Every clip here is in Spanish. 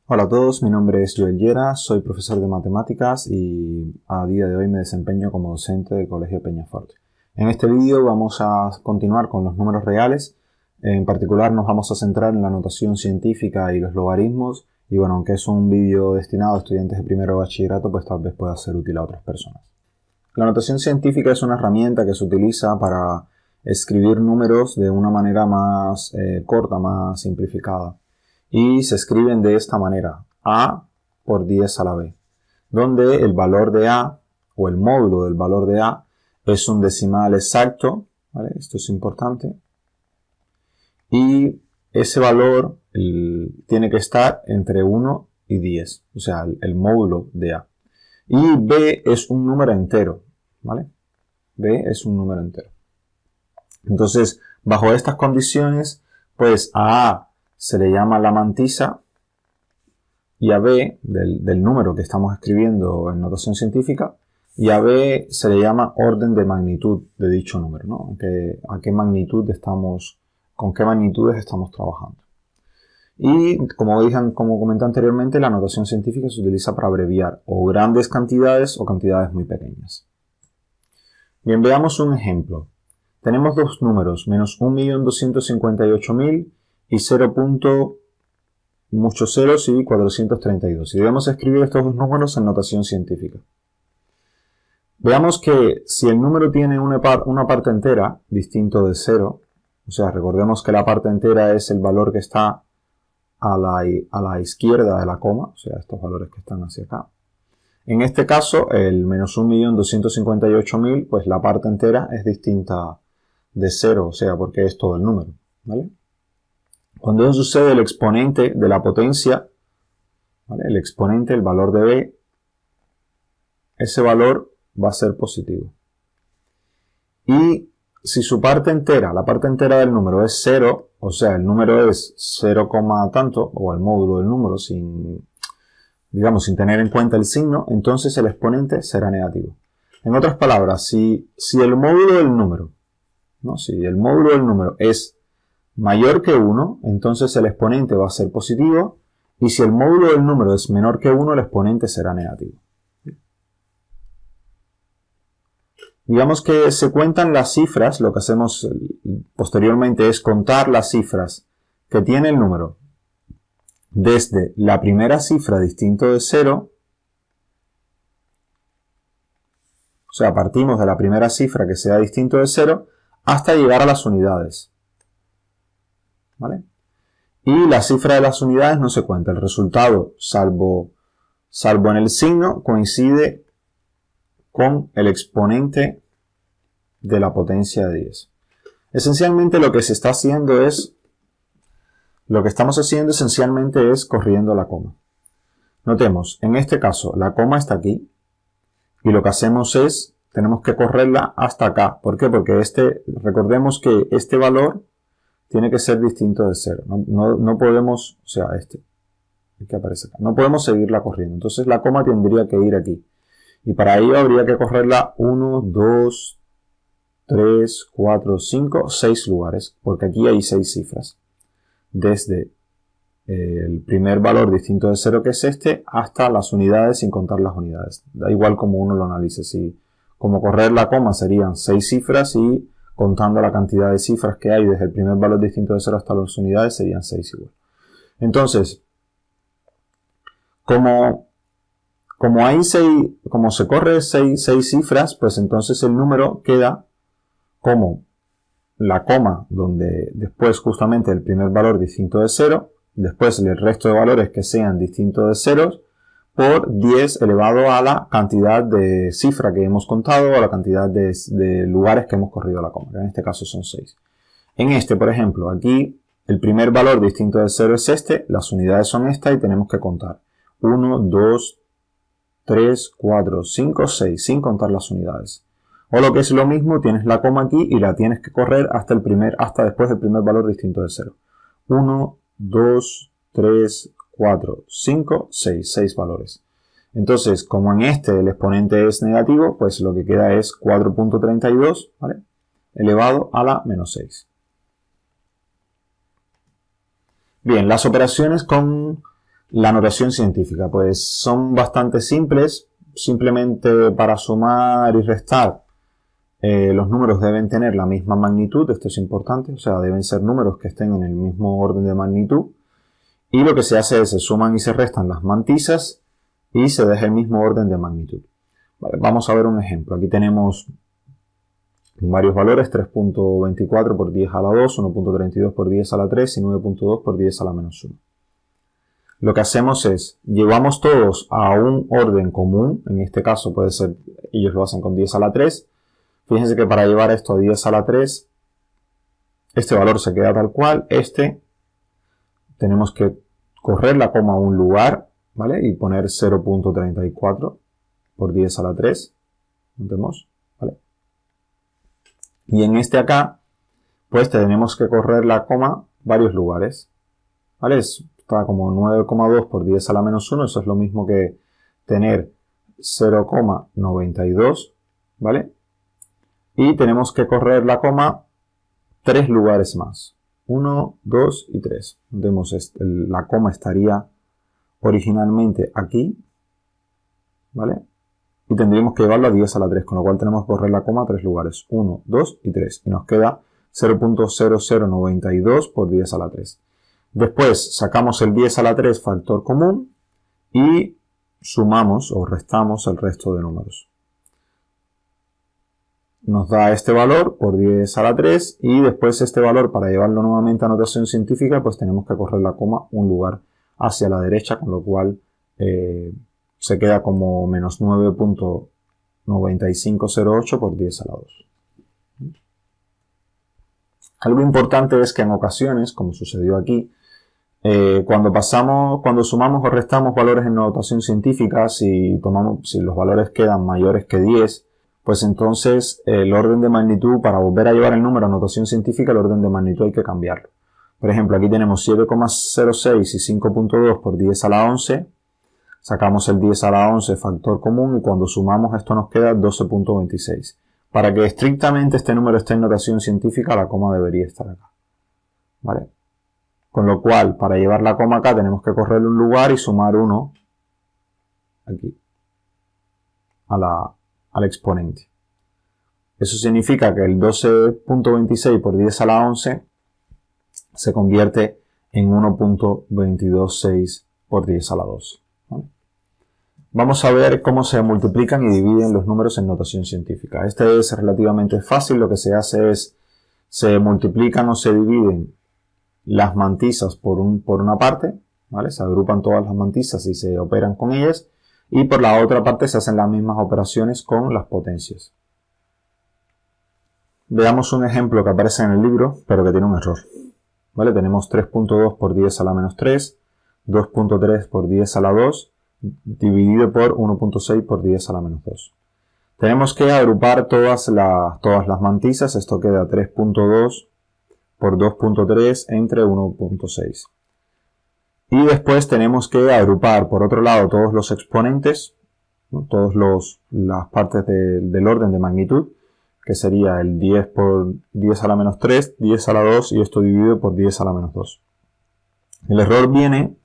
Hola a todos, mi nombre es Joel Llera, soy profesor de matemáticas y a día de hoy me desempeño como docente del Colegio Peñaforte. En este vídeo vamos a continuar con los números reales, en particular nos vamos a centrar en la notación científica y los logaritmos y bueno, aunque es un vídeo destinado a estudiantes de primero de bachillerato, pues tal vez pueda ser útil a otras personas. La notación científica es una herramienta que se utiliza para escribir números de una manera más corta, más simplificada. Y se escriben de esta manera, a por 10 a la b, donde el valor de a, o el módulo del valor de a, es un decimal exacto, ¿vale? Esto es importante, y ese valor tiene que estar entre 1 y 10, o sea, el módulo de a. Y b es un número entero, ¿vale? b es un número entero. Entonces, bajo estas condiciones, pues a se le llama la mantisa y a b, del número que estamos escribiendo en notación científica, y a b se le llama orden de magnitud de dicho número, ¿no? A qué magnitud con qué magnitudes estamos trabajando. Y como comenté anteriormente, la notación científica se utiliza para abreviar o grandes cantidades o cantidades muy pequeñas. Bien, veamos un ejemplo. Tenemos dos números, menos 1.258.000 y 0. Muchos ceros y 432. Y debemos escribir estos dos números en notación científica. Veamos que si el número tiene una parte entera, distinto de 0, o sea, recordemos que la parte entera es el valor que está a la izquierda de la coma, o sea, estos valores que están hacia acá. En este caso, el menos 1.258.000, pues la parte entera es distinta de 0, o sea, porque es todo el número, ¿vale? Cuando eso sucede, el exponente de la potencia, ¿vale? El exponente, el valor de b, ese valor va a ser positivo. Y si su parte entera, la parte entera del número es 0, o sea, el número es 0, tanto, o el módulo del número sin tener en cuenta el signo, entonces el exponente será negativo. En otras palabras, si el módulo del número, ¿no? Si el módulo del número es mayor que 1, entonces el exponente va a ser positivo, y si el módulo del número es menor que 1, el exponente será negativo. Digamos que se cuentan las cifras, lo que hacemos posteriormente es contar las cifras que tiene el número desde la primera cifra distinto de 0, o sea, partimos de la primera cifra que sea distinto de 0, hasta llegar a las unidades, ¿vale? Y la cifra de las unidades no se cuenta. El resultado, salvo en el signo, coincide con el exponente de la potencia de 10. Esencialmente lo que estamos haciendo esencialmente es corriendo la coma. Notemos, en este caso la coma está aquí y lo que hacemos es, tenemos que correrla hasta acá. ¿Por qué? Porque recordemos que este valor tiene que ser distinto de 0. No podemos, o sea, el que aparece acá, no podemos seguirla corriendo. Entonces la coma tendría que ir aquí. Y para ello habría que correrla 1, 2, 3, 4, 5, 6 lugares, porque aquí hay 6 cifras. Desde el primer valor distinto de 0, que es este, hasta las unidades sin contar las unidades. Da igual como uno lo analice. Si como correr la coma serían 6 cifras y contando la cantidad de cifras que hay desde el primer valor distinto de 0 hasta las unidades serían 6 igual. Entonces, como se corre 6 cifras, pues entonces el número queda como la coma, donde después justamente el primer valor distinto de 0, después el resto de valores que sean distintos de 0, por 10 elevado a la cantidad de cifra que hemos contado o a la cantidad de lugares que hemos corrido la coma, que en este caso son 6. En este, por ejemplo, aquí el primer valor distinto de 0 es este, las unidades son estas y tenemos que contar 1, 2, 3, 4, 5, 6, sin contar las unidades. O lo que es lo mismo, tienes la coma aquí y la tienes que correr hasta después del primer valor distinto de 0. 1, 2, 3, 4, 5, 6. 6 valores. Entonces, como en este el exponente es negativo, pues lo que queda es 4.32, ¿vale? Elevado a la menos 6. Bien, las operaciones con La notación científica, pues son bastante simples. Simplemente para sumar y restar, los números deben tener la misma magnitud. Esto es importante, o sea, deben ser números que estén en el mismo orden de magnitud. Y lo que se hace es se suman y se restan las mantizas y se deja el mismo orden de magnitud. Vale, vamos a ver un ejemplo. Aquí tenemos varios valores: 3.24 por 10 a la 2, 1.32 por 10 a la 3 y 9.2 por 10 a la menos 1. Lo que hacemos es, llevamos todos a un orden común. En este caso puede ser, ellos lo hacen con 10 a la 3. Fíjense que para llevar esto a 10 a la 3, este valor se queda tal cual. Tenemos que correr la coma a un lugar, ¿vale? Y poner 0.34 por 10 a la 3. ¿Entendemos? ¿Vale? Y en este acá, pues tenemos que correr la coma varios lugares, ¿vale? Está como 9,2 por 10 a la menos 1. Eso es lo mismo que tener 0,92, ¿vale? Y tenemos que correr la coma 3 lugares más. 1, 2 y 3. Vemos, la coma estaría originalmente aquí, ¿vale? Y tendríamos que llevarlo a 10 a la 3, con lo cual tenemos que correr la coma 3 lugares. 1, 2 y 3. Y nos queda 0.0092 por 10 a la 3. Después sacamos el 10 a la 3 factor común y sumamos o restamos el resto de números. Nos da este valor por 10 a la 3 y después este valor, para llevarlo nuevamente a notación científica, pues tenemos que correr la coma un lugar hacia la derecha, con lo cual se queda como menos 9.9508 por 10 a la 2. Algo importante es que en ocasiones, como sucedió aquí, cuando sumamos o restamos valores en notación científica, si los valores quedan mayores que 10, pues entonces el orden de magnitud, para volver a llevar el número a notación científica, el orden de magnitud hay que cambiarlo. Por ejemplo, aquí tenemos 7,06 y 5.2 por 10 a la 11. Sacamos el 10 a la 11 factor común y cuando sumamos esto nos queda 12.26. Para que estrictamente este número esté en notación científica, la coma debería estar acá, ¿vale? Con lo cual, para llevar la coma acá, tenemos que correr un lugar y sumar 1 aquí al exponente. Eso significa que el 12.26 por 10 a la 11 se convierte en 1.226 por 10 a la 12. ¿Vale? Vamos a ver cómo se multiplican y dividen los números en notación científica. Este es relativamente fácil. Lo que se hace es, se multiplican o se dividen las mantizas por una parte, ¿vale? Se agrupan todas las mantizas y se operan con ellas, y por la otra parte se hacen las mismas operaciones con las potencias. Veamos un ejemplo que aparece en el libro, pero que tiene un error, ¿vale? Tenemos 3.2 por 10 a la menos 3, 2.3 por 10 a la 2, dividido por 1.6 por 10 a la menos 2. Tenemos que agrupar todas las mantizas. Esto queda 3.2 por 2.3 entre 1.6. Y después tenemos que agrupar, por otro lado, todos los exponentes, ¿no? Todas las partes del orden de magnitud, que sería el 10 por 10 a la menos 3, 10 a la 2 y esto dividido por 10 a la menos 2. El error viene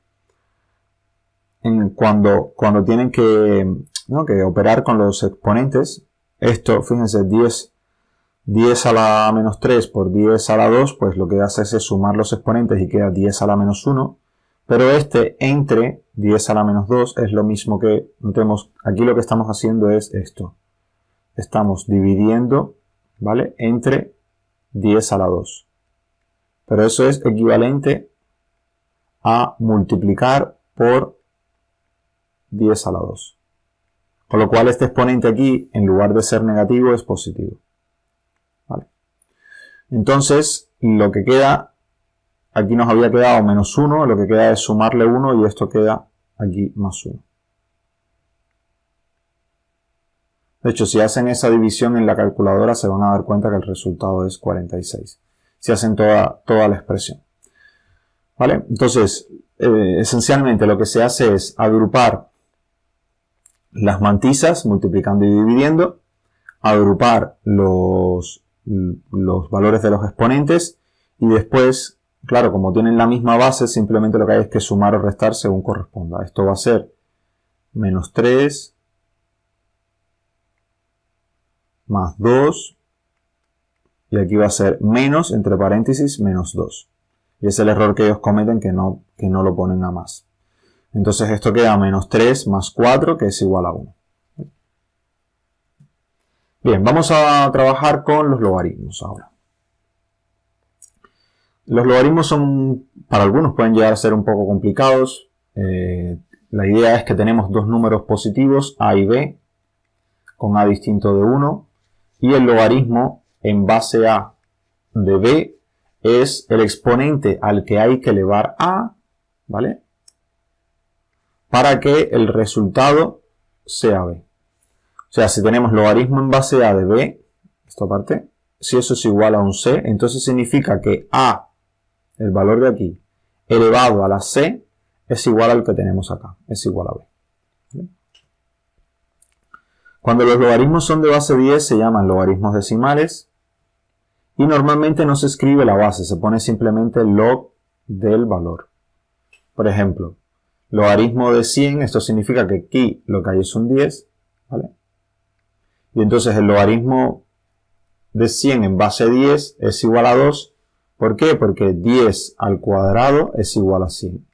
cuando tienen que operar con los exponentes. Esto, fíjense, 10 a la menos 3 por 10 a la 2, pues lo que hace es sumar los exponentes y queda 10 a la menos 1. Pero entre 10 a la menos 2 es lo mismo que, notemos, aquí lo que estamos haciendo es esto. Estamos dividiendo, ¿vale? Entre 10 a la 2. Pero eso es equivalente a multiplicar por 10 a la 2. Con lo cual este exponente aquí, en lugar de ser negativo, es positivo. ¿Vale? Entonces, lo que queda, aquí nos había quedado menos 1, lo que queda es sumarle 1 y esto queda aquí más 1. De hecho, si hacen esa división en la calculadora se van a dar cuenta que el resultado es 46. Si hacen toda la expresión. ¿Vale? Entonces, esencialmente lo que se hace es agrupar las mantizas multiplicando y dividiendo, agrupar los valores de los exponentes y después Claro, como tienen la misma base, simplemente lo que hay es que sumar o restar según corresponda. Esto va a ser menos 3 más 2 y aquí va a ser menos, entre paréntesis, menos 2. Y es el error que ellos cometen que no lo ponen a más. Entonces esto queda menos 3 más 4 que es igual a 1. Bien, vamos a trabajar con los logaritmos ahora. Los logaritmos son, para algunos pueden llegar a ser un poco complicados. La idea es que tenemos dos números positivos, a y b, con a distinto de 1, y el logaritmo en base a de b es el exponente al que hay que elevar a, ¿vale? Para que el resultado sea b. O sea, si tenemos logaritmo en base a de b, esta parte, si eso es igual a un c, entonces significa que a, el valor de aquí, elevado a la c, es igual al que tenemos acá, es igual a b. ¿Vale? Cuando los logaritmos son de base 10 se llaman logaritmos decimales y normalmente no se escribe la base, se pone simplemente el log del valor. Por ejemplo, logaritmo de 100, esto significa que aquí lo que hay es un 10, ¿vale? Y entonces el logaritmo de 100 en base 10 es igual a 2. ¿Por qué? Porque 10 al cuadrado es igual a 100.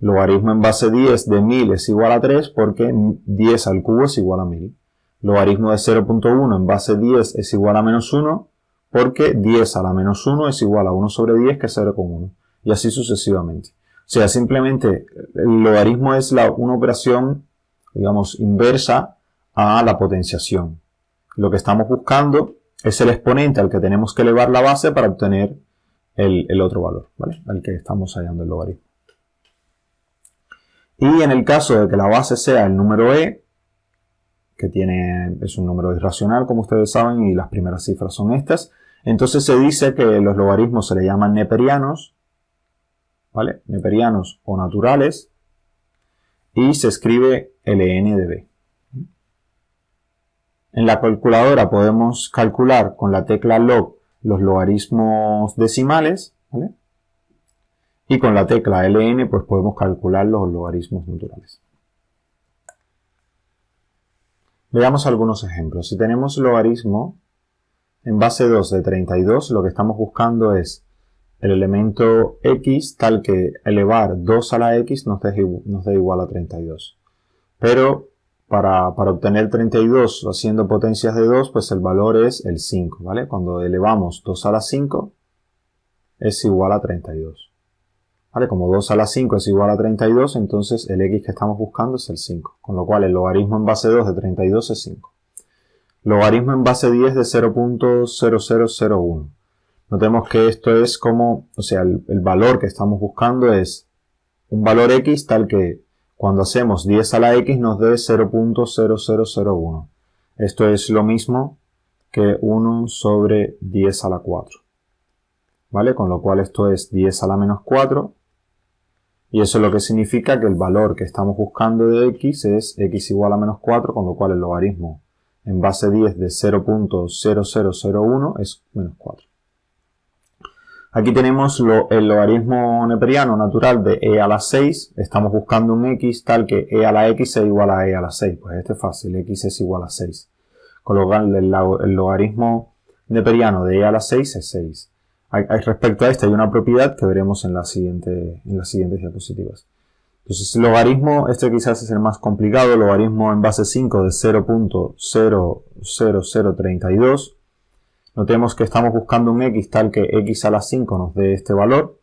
Logaritmo en base 10 de 1000 es igual a 3 porque 10 al cubo es igual a 1000. Logaritmo de 0.1 en base 10 es igual a menos 1 porque 10 a la menos 1 es igual a 1 sobre 10 que es 0,1. Y así sucesivamente. O sea, simplemente el logaritmo es una operación, digamos, inversa a la potenciación. Lo que estamos buscando es el exponente al que tenemos que elevar la base para obtener el otro valor, ¿vale? Al que estamos hallando el logaritmo. Y en el caso de que la base sea el número e, que es un número irracional, como ustedes saben, y las primeras cifras son estas, entonces se dice que los logaritmos se le llaman neperianos, ¿vale? Neperianos o naturales, y se escribe ln de b. En la calculadora podemos calcular con la tecla log los logaritmos decimales, ¿vale? Y con la tecla ln pues podemos calcular los logaritmos naturales. Veamos algunos ejemplos. Si tenemos logaritmo en base 2 de 32, lo que estamos buscando es el elemento x tal que elevar 2 a la x nos dé igual a 32. Pero para obtener 32 haciendo potencias de 2, pues el valor es el 5, ¿vale? Cuando elevamos 2 a la 5 es igual a 32. ¿Vale? Como 2 a la 5 es igual a 32, entonces el x que estamos buscando es el 5. Con lo cual el logaritmo en base 2 de 32 es 5. Logaritmo en base 10 de 0.0001. Notemos que esto es como, o sea, el valor que estamos buscando es un valor x tal que cuando hacemos 10 a la x nos dé 0.0001. Esto es lo mismo que 1 sobre 10 a la 4. ¿Vale? Con lo cual esto es 10 a la menos 4. Y eso es lo que significa que el valor que estamos buscando de x es x igual a menos 4, con lo cual el logaritmo en base 10 de 0.0001 es menos 4. Aquí tenemos el logaritmo neperiano natural de e a la 6. Estamos buscando un x tal que e a la x sea igual a e a la 6. Pues este es fácil, x es igual a 6. Con lo cual el logaritmo neperiano de e a la 6 es 6. Respecto a esta hay una propiedad que veremos en las siguientes diapositivas. Entonces el logaritmo, este quizás es el más complicado, el logaritmo en base 5 de 0.00032. Notemos que estamos buscando un x tal que x a la 5 nos dé este valor.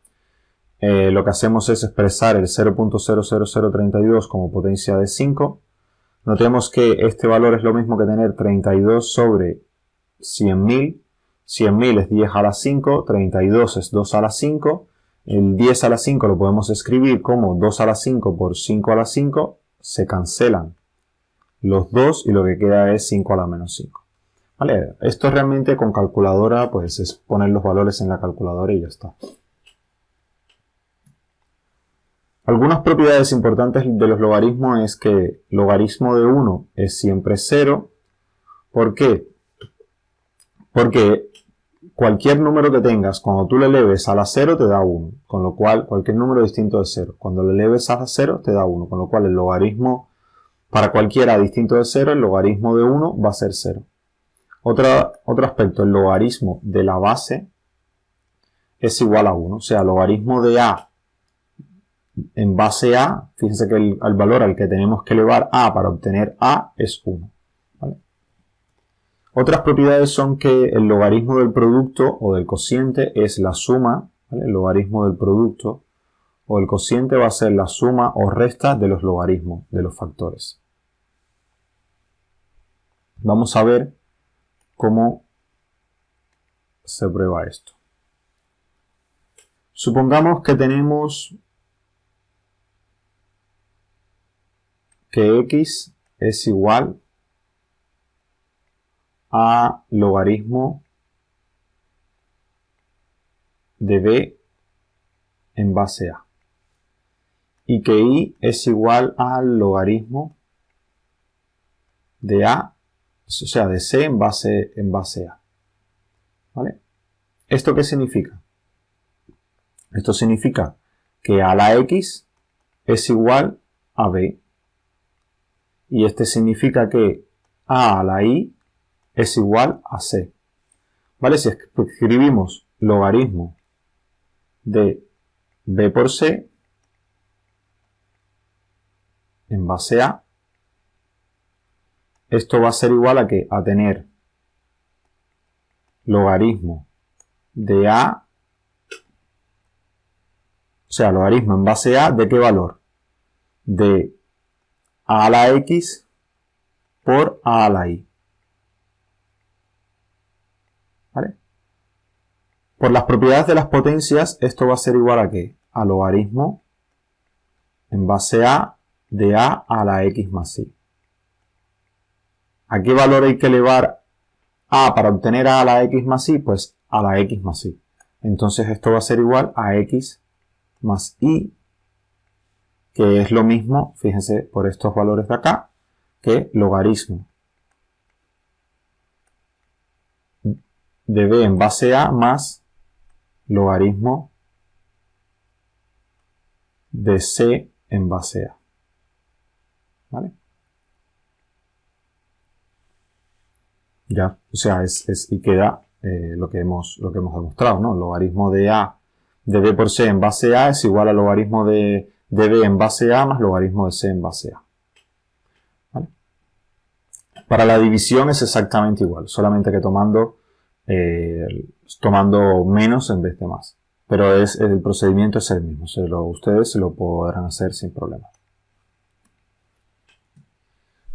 Lo que hacemos es expresar el 0.00032 como potencia de 5. Notemos que este valor es lo mismo que tener 32 sobre 100.000. 100.000 es 10 a la 5, 32 es 2 a la 5. El 10 a la 5 lo podemos escribir como 2 a la 5 por 5 a la 5. Se cancelan los 2 y lo que queda es 5 a la menos 5. ¿Vale? Esto realmente con calculadora pues es poner los valores en la calculadora y ya está. Algunas propiedades importantes de los logaritmos es que logaritmo de 1 es siempre 0. ¿Por qué? Porque cualquier número que tengas, cuando tú le eleves a la 0 te da 1, con lo cual cualquier número distinto de 0. Cuando le eleves a la 0 te da 1, con lo cual el logaritmo para cualquiera distinto de 0, el logaritmo de 1 va a ser 0. Otro aspecto, el logaritmo de la base es igual a 1, o sea, el logaritmo de a en base a, fíjense que el valor al que tenemos que elevar a para obtener a es 1. ¿Vale? Otras propiedades son que el logaritmo del producto o del cociente es la suma, ¿vale? El logaritmo del producto o el cociente va a ser la suma o resta de los logaritmos, de los factores. Vamos a ver cómo se prueba esto. Supongamos que tenemos que x es igual a logaritmo de b en base a y que y es igual al logaritmo de a, o sea, de c en base a. ¿Vale? ¿Esto qué significa? Esto significa que a la x es igual a b y este significa que a la y es igual a c. ¿Vale? Si escribimos logaritmo de b por c en base a, esto va a ser igual a que a tener logaritmo de a, o sea, logaritmo en base a, ¿de qué valor? De a la x por a la y. ¿Vale? Por las propiedades de las potencias, esto va a ser igual a ¿qué? A logaritmo en base a de a la x más y. ¿A qué valor hay que elevar a para obtener a la x más y? Pues a la x más y. Entonces esto va a ser igual a x más y, que es lo mismo, fíjense, por estos valores de acá, que logaritmo de b en base a más logaritmo de c en base a. ¿Vale? Ya, o sea, y queda lo que hemos demostrado, ¿no? Logaritmo de a de b por c en base a es igual a logaritmo de b en base a más logaritmo de c en base a. ¿Vale? Para la división es exactamente igual, solamente que tomando menos en vez de más. Pero el procedimiento es el mismo, ustedes se lo podrán hacer sin problema.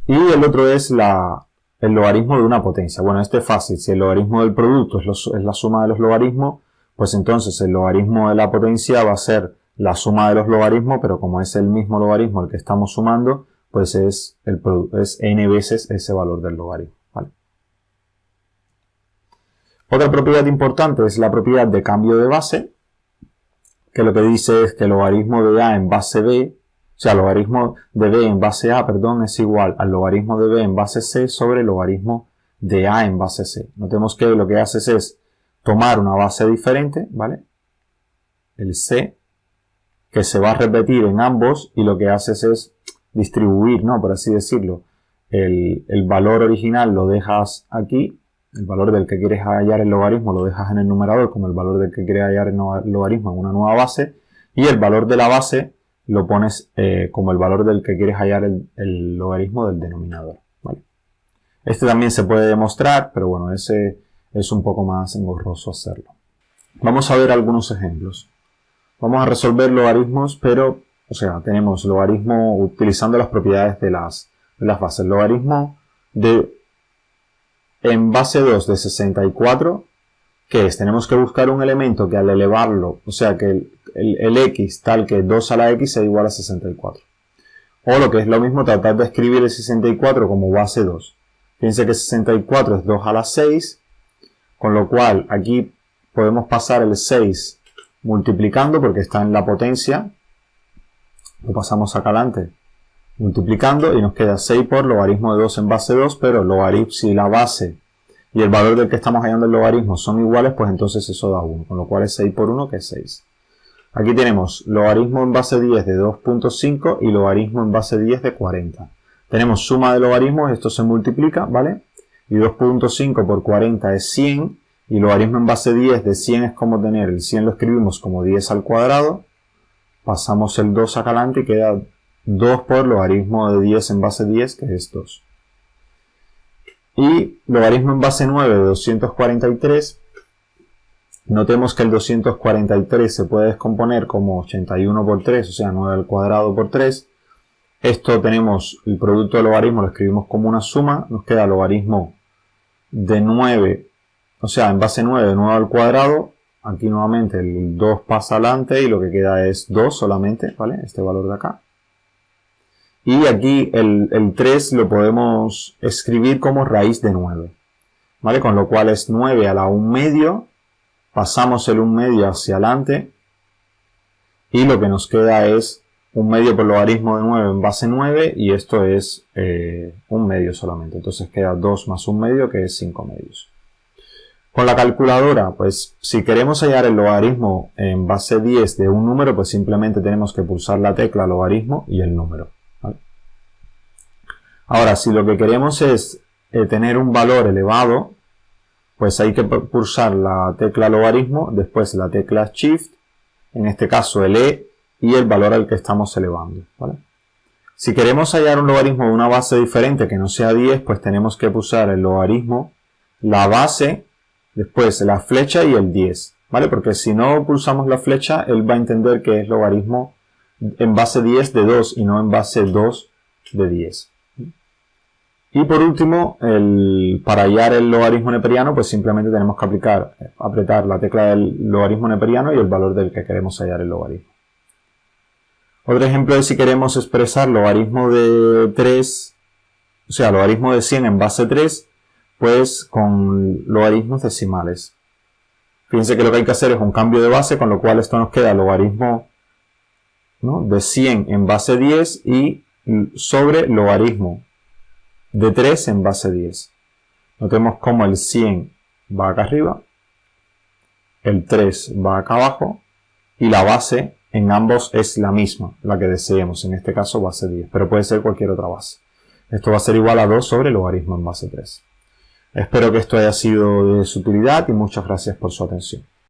Y el otro es el logaritmo de una potencia. Bueno, este es fácil. Si el logaritmo del producto es la suma de los logaritmos, pues entonces el logaritmo de la potencia va a ser la suma de los logaritmos, pero como es el mismo logaritmo el que estamos sumando, pues es n veces ese valor del logaritmo. ¿Vale? Otra propiedad importante es la propiedad de cambio de base, que lo que dice es que el logaritmo de a en base b, o sea, el logaritmo de b en base a, perdón, es igual al logaritmo de b en base c sobre el logaritmo de a en base c. Notemos que lo que haces es tomar una base diferente, ¿vale? El c, que se va a repetir en ambos, y lo que haces es distribuir, ¿no? Por así decirlo. El valor original lo dejas aquí, el valor del que quieres hallar el logaritmo lo dejas en el numerador como el valor del que quieres hallar el logaritmo en una nueva base, y el valor de la base lo pones como el valor del que quieres hallar el logaritmo del denominador. ¿Vale? Este también se puede demostrar, pero bueno, ese es un poco más engorroso hacerlo. Vamos a ver algunos ejemplos. Vamos a resolver logaritmos, pero, o sea, tenemos logaritmo utilizando las propiedades de las bases. Logaritmo en base 2 de 64, ¿qué es? Tenemos que buscar un elemento que al elevarlo, o sea, que el x tal que 2 a la x sea igual a 64. O lo que es lo mismo, tratar de escribir el 64 como base 2. Fíjense que 64 es 2 a la 6, con lo cual aquí podemos pasar el 6 multiplicando porque está en la potencia. Lo pasamos acá adelante multiplicando y nos queda 6 por logaritmo de 2 en base 2, pero si la base y el valor del que estamos hallando el logaritmo son iguales, pues entonces eso da 1, con lo cual es 6 por 1, que es 6. Aquí tenemos logaritmo en base 10 de 2.5 y logaritmo en base 10 de 40. Tenemos suma de logaritmos, esto se multiplica, ¿vale? Y 2.5 por 40 es 100, y logaritmo en base 10 de 100 es como tener el 100 lo escribimos como 10 al cuadrado, pasamos el 2 acá adelante y queda 2 por logaritmo de 10 en base 10, que es 2. Y logaritmo en base 9 de 243, notemos que el 243 se puede descomponer como 81 por 3, o sea 9 al cuadrado por 3. Esto tenemos el producto de logaritmo, lo escribimos como una suma, nos queda logaritmo de 9, o sea en base 9 de 9 al cuadrado, aquí nuevamente el 2 pasa adelante y lo que queda es 2 solamente, ¿vale? Este valor de acá. Y aquí el 3 lo podemos escribir como raíz de 9, ¿vale? Con lo cual es 9 a la 1 medio, pasamos el 1 medio hacia adelante y lo que nos queda es 1 medio por logaritmo de 9 en base 9 y esto es 1 medio solamente. Entonces queda 2 más 1 medio, que es 5 medios. Con la calculadora, pues si queremos hallar el logaritmo en base 10 de un número, pues simplemente tenemos que pulsar la tecla logaritmo y el número, ¿vale? Ahora, si lo que queremos es tener un valor elevado, pues hay que pulsar la tecla logaritmo, después la tecla shift, en este caso el E, y el valor al que estamos elevando, ¿vale? Si queremos hallar un logaritmo de una base diferente que no sea 10, pues tenemos que pulsar el logaritmo, la base, después la flecha y el 10, ¿vale? Porque si no pulsamos la flecha, él va a entender que es logaritmo en base 10 de 2 y no en base 2 de 10. Y por último, para hallar el logaritmo neperiano, pues simplemente tenemos que apretar la tecla del logaritmo neperiano y el valor del que queremos hallar el logaritmo. Otro ejemplo es si queremos expresar logaritmo de 3, o sea, logaritmo de 100 en base 3, pues con logaritmos decimales. Fíjense que lo que hay que hacer es un cambio de base, con lo cual esto nos queda logaritmo, ¿no?, de 100 en base 10 y sobre logaritmo de 3 en base 10. Notemos cómo el 100 va acá arriba, el 3 va acá abajo y la base en ambos es la misma, la que deseemos, en este caso base 10, pero puede ser cualquier otra base. Esto va a ser igual a 2 sobre logaritmo en base 3. Espero que esto haya sido de su utilidad y muchas gracias por su atención.